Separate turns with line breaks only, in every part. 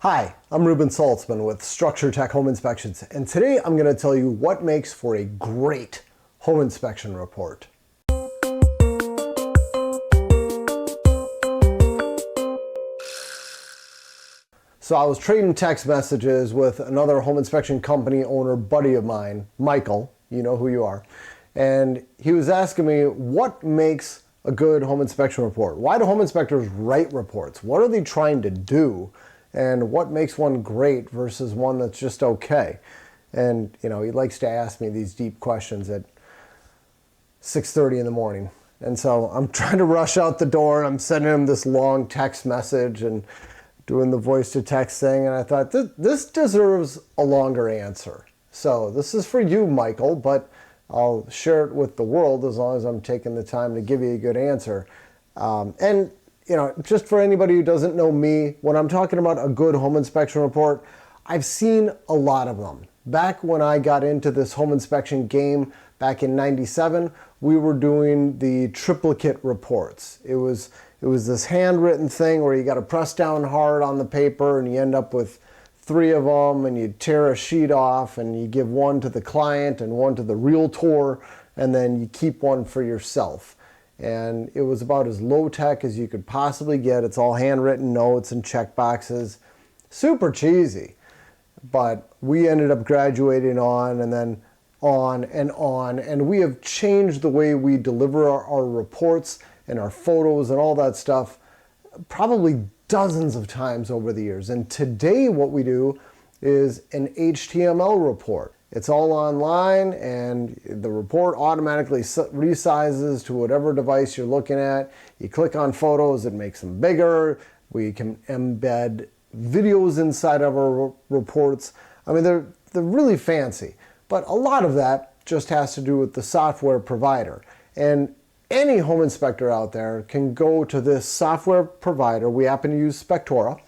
Hi, I'm Ruben Saltzman with Structure Tech Home Inspections, and today I'm going to tell you what makes for a great home inspection report. So I was trading text messages with another home inspection company owner buddy of mine, Michael, you know who you are, and he was asking me what makes a good home inspection report. Why do home inspectors write reports? What are they trying to do? And what makes one great versus one that's just okay? And he likes to ask me these deep questions at 6:30 in the morning. And so I'm trying to rush out the door. I'm sending him this long text message and doing the voice to text thing. And I thought, this deserves a longer answer. So this is for you, Michael, but I'll share it with the world as long as I'm taking the time to give you a good answer. Just for anybody who doesn't know me, when I'm talking about a good home inspection report, I've seen a lot of them. Back when I got into this home inspection game back in '97, we were doing the triplicate reports. It was this handwritten thing where you got to press down hard on the paper and you end up with 3 of them, and you tear a sheet off and you give one to the client and one to the realtor, and then you keep one for yourself. And it was about as low tech as you could possibly get. It's all handwritten notes and check boxes. Super cheesy. But we ended up graduating on and then on, and we have changed the way we deliver our reports and our photos and all that stuff probably dozens of times over the years. And today what we do is an HTML report. It's all online, and the report automatically resizes to whatever device you're looking at. You click on photos, it makes them bigger. We can embed videos inside of our reports. I mean, they're really fancy, but a lot of that just has to do with the software provider. And any home inspector out there can go to this software provider. We happen to use Spectora,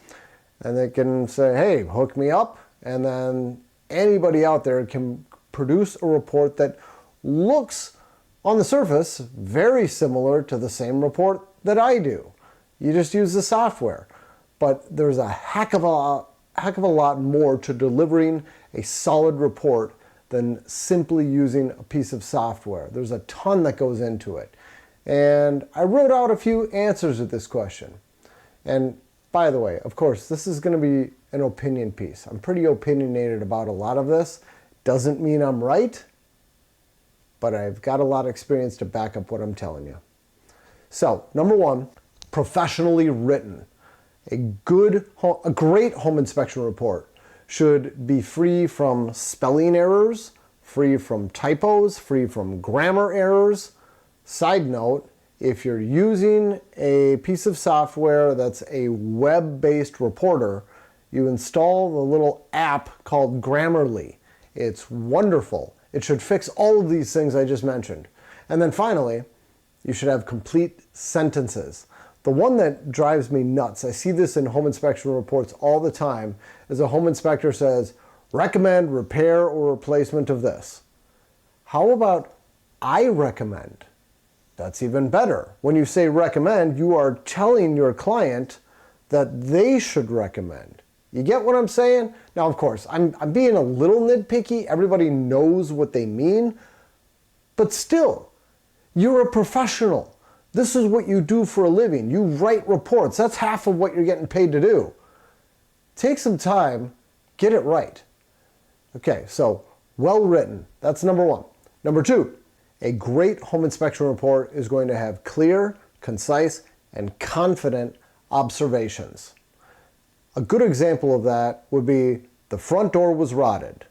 and they can say, hey, hook me up, and then anybody out there can produce a report that looks on the surface very similar to the same report that I do. You just use the software. But there's a heck of a lot more to delivering a solid report than simply using a piece of software. There's a ton that goes into it. And I wrote out a few answers to this question. And by the way, of course, this is going to be an opinion piece. I'm pretty opinionated about a lot of this. Doesn't mean I'm right, but I've got a lot of experience to back up what I'm telling you. So, number 1, professionally written. A great home inspection report should be free from spelling errors, free from typos, free from grammar errors. Side note, if you're using a piece of software that's a web-based reporter, you install the little app called Grammarly. It's wonderful. It should fix all of these things I just mentioned. And then finally, you should have complete sentences. The one that drives me nuts, I see this in home inspection reports all the time, is a home inspector says, recommend repair or replacement of this. How about I recommend? That's even better. When you say recommend, you are telling your client that they should recommend. You get what I'm saying? Now, of course, I'm being a little nitpicky. Everybody knows what they mean. But still, you're a professional. This is what you do for a living. You write reports. That's half of what you're getting paid to do. Take some time, get it right. Okay, so well written. That's number 1. Number 2. A great home inspection report is going to have clear, concise, and confident observations. A good example of that would be the front door was rotted.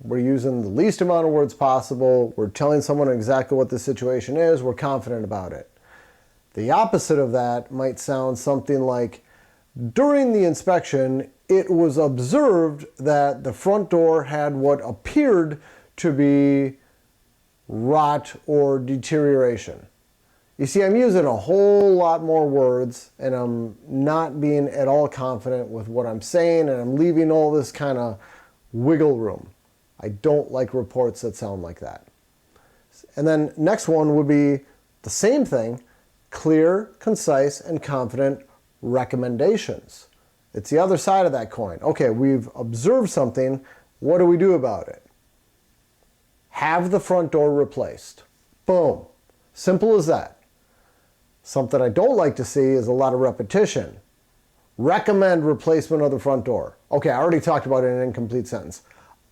We're using the least amount of words possible. We're telling someone exactly what the situation is. We're confident about it. The opposite of that might sound something like, during the inspection, it was observed that the front door had what appeared to be rot or deterioration. You see, I'm using a whole lot more words, and I'm not being at all confident with what I'm saying, and I'm leaving all this kind of wiggle room. I don't like reports that sound like that. And then next one would be the same thing, clear, concise, and confident recommendations. It's the other side of that coin. Okay, we've observed something. What do we do about it? Have the front door replaced. Boom. Simple as that. Something I don't like to see is a lot of repetition. Recommend replacement of the front door. Okay, I already talked about it in an incomplete sentence.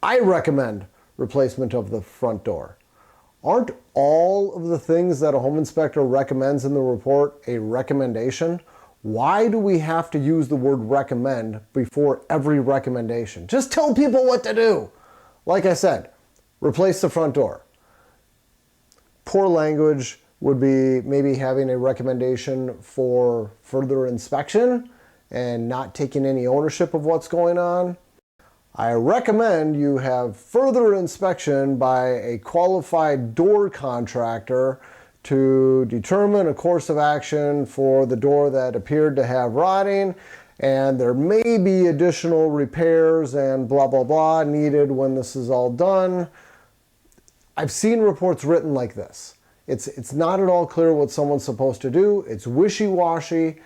I recommend replacement of the front door. Aren't all of the things that a home inspector recommends in the report a recommendation? Why do we have to use the word recommend before every recommendation? Just tell people what to do. Like I said, replace the front door. Poor language would be maybe having a recommendation for further inspection and not taking any ownership of what's going on. I recommend you have further inspection by a qualified door contractor to determine a course of action for the door that appeared to have rotting, and there may be additional repairs and blah blah blah needed when this is all done. I've seen reports written like this. It's not at all clear what someone's supposed to do. It's wishy-washy,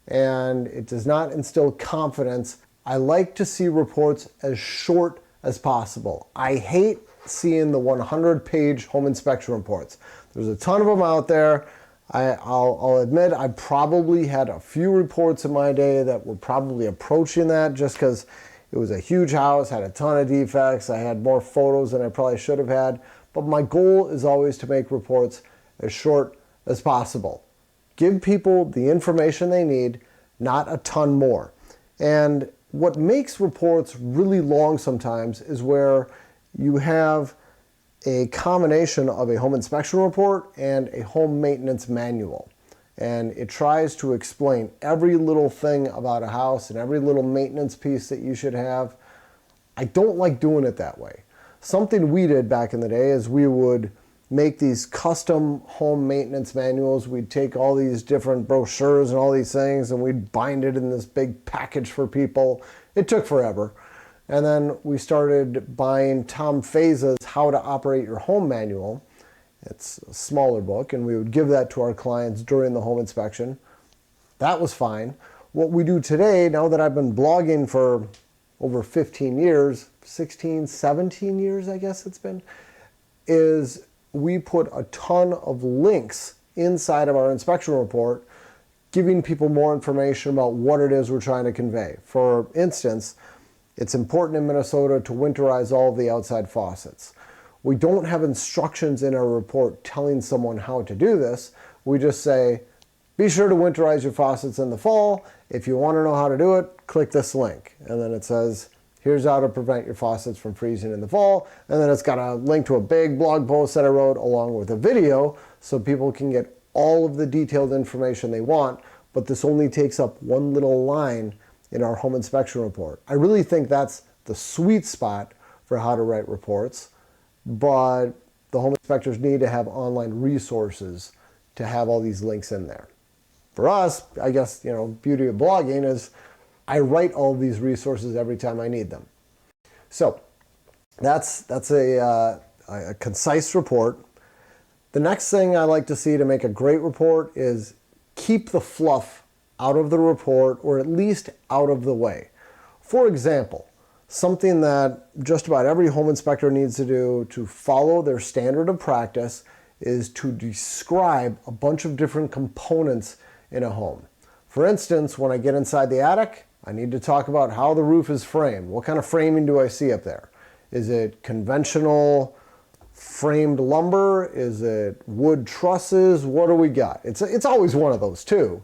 and it does not instill confidence. I like to see reports as short as possible. I hate seeing the 100-page home inspection reports. There's a ton of them out there. I'll admit I probably had a few reports in my day that were probably approaching that just because it was a huge house, had a ton of defects. I had more photos than I probably should have had. But my goal is always to make reports as short as possible. Give people the information they need, not a ton more. And what makes reports really long sometimes is where you have a combination of a home inspection report and a home maintenance manual. And it tries to explain every little thing about a house and every little maintenance piece that you should have. I don't like doing it that way. Something we did back in the day is we would make these custom home maintenance manuals. We'd take all these different brochures and all these things and we'd bind it in this big package for people. It took forever. And then we started buying Tom Faza's How to Operate Your Home manual. It's a smaller book, and we would give that to our clients during the home inspection. That was fine. What we do today, now that I've been blogging for over 15 years, 16, 17 years I guess it's been, is we put a ton of links inside of our inspection report giving people more information about what it is we're trying to convey. For instance, it's important in Minnesota to winterize all of the outside faucets. We don't have instructions in our report telling someone how to do this. We just say, be sure to winterize your faucets in the fall. If you want to know how to do it, click this link. And then it says, here's how to prevent your faucets from freezing in the fall. And then it's got a link to a big blog post that I wrote along with a video so people can get all of the detailed information they want. But this only takes up one little line in our home inspection report. I really think that's the sweet spot for how to write reports, but the home inspectors need to have online resources to have all these links in there. For us, I guess, beauty of blogging is I write all these resources every time I need them. So that's a concise report. The next thing I like to see to make a great report is keep the fluff out of the report, or at least out of the way. For example, something that just about every home inspector needs to do to follow their standard of practice is to describe a bunch of different components in a home. For instance, when I get inside the attic, I need to talk about how the roof is framed. What kind of framing do I see up there? Is it conventional framed lumber? Is it wood trusses? What do we got? It's always one of those two.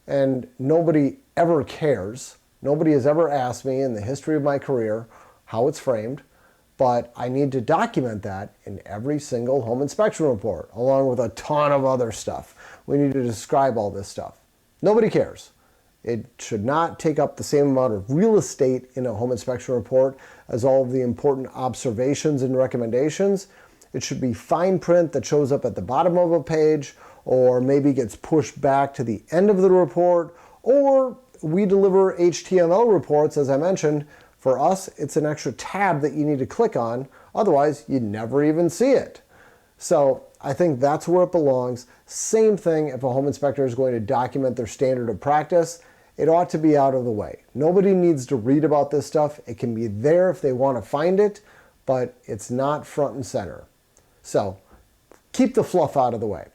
And nobody ever cares. Nobody has ever asked me in the history of my career how it's framed, but I need to document that in every single home inspection report, along with a ton of other stuff. We need to describe all this stuff. Nobody cares. It should not take up the same amount of real estate in a home inspection report as all of the important observations and recommendations. It should be fine print that shows up at the bottom of a page, or maybe gets pushed back to the end of the report, or we deliver HTML reports, as I mentioned. For us, it's an extra tab that you need to click on, otherwise you'd never even see it. So I think that's where it belongs. Same thing if a home inspector is going to document their standard of practice. it ought to be out of the way. Nobody needs to read about this stuff. It can be there if they want to find it, but it's not front and center. So keep the fluff out of the way.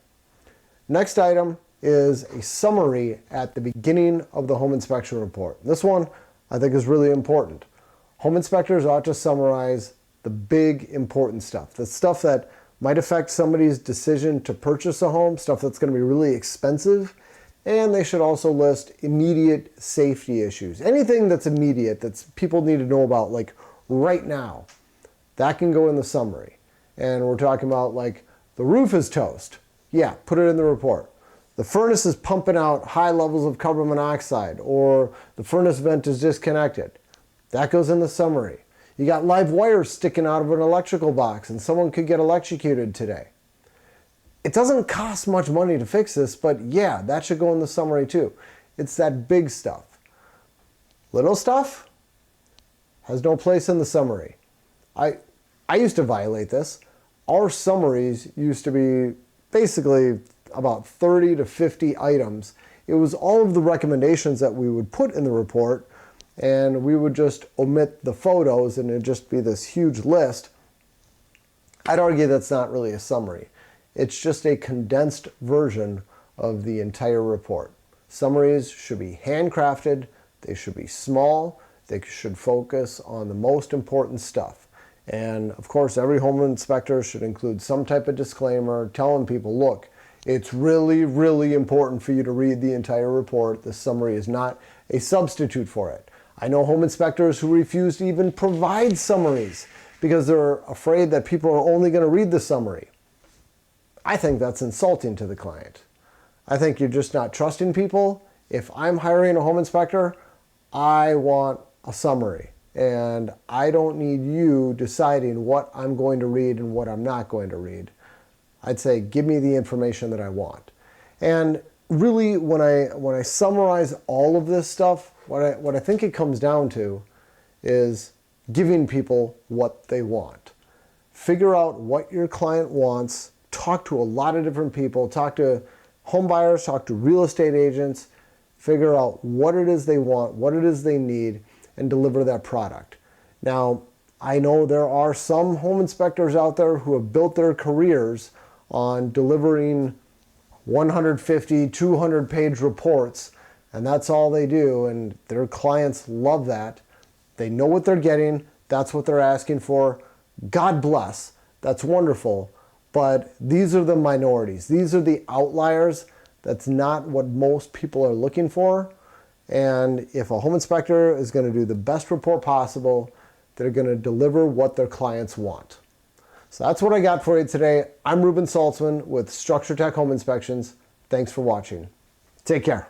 Next item is a summary at the beginning of the home inspection report. This one I think is really important. Home inspectors ought to summarize the big important stuff, the stuff that might affect somebody's decision to purchase a home, stuff that's going to be really expensive, and they should also list immediate safety issues. Anything that's immediate that people need to know about, like right now, that can go in the summary. And we're talking about like the roof is toast. Yeah, put it in the report. The furnace is pumping out high levels of carbon monoxide, or the furnace vent is disconnected. That goes in the summary. You got live wires sticking out of an electrical box and someone could get electrocuted today. It doesn't cost much money to fix this, but yeah, that should go in the summary too. It's that big stuff. Little stuff has no place in the summary. I used to violate this. Our summaries used to be basically about 30 to 50 items. It was all of the recommendations that we would put in the report, and we would just omit the photos and it'd just be this huge list. I'd argue that's not really a summary. It's just a condensed version of the entire report. Summaries should be handcrafted, they should be small, they should focus on the most important stuff. And of course, every home inspector should include some type of disclaimer telling people, look, it's really, really important for you to read the entire report. The summary is not a substitute for it. I know home inspectors who refuse to even provide summaries because they're afraid that people are only going to read the summary. I think that's insulting to the client. I think you're just not trusting people. If I'm hiring a home inspector, I want a summary. And I don't need you deciding what I'm going to read and what I'm not going to read. I'd say, give me the information that I want. And really, when I summarize all of this stuff, what I think it comes down to is giving people what they want. Figure out what your client wants, talk to a lot of different people, talk to home buyers, talk to real estate agents, figure out what it is they want, what it is they need, and deliver that product. Now, I know there are some home inspectors out there who have built their careers on delivering 150, 200-page reports, and that's all they do, and their clients love that. They know what they're getting, that's what they're asking for. God bless, that's wonderful, but these are the minorities. These are the outliers. That's not what most people are looking for, and if a home inspector is going to do the best report possible, they're going to deliver what their clients want. So that's what I got for you today. I'm Ruben Saltzman with Structure Tech Home Inspections. Thanks for watching. Take care.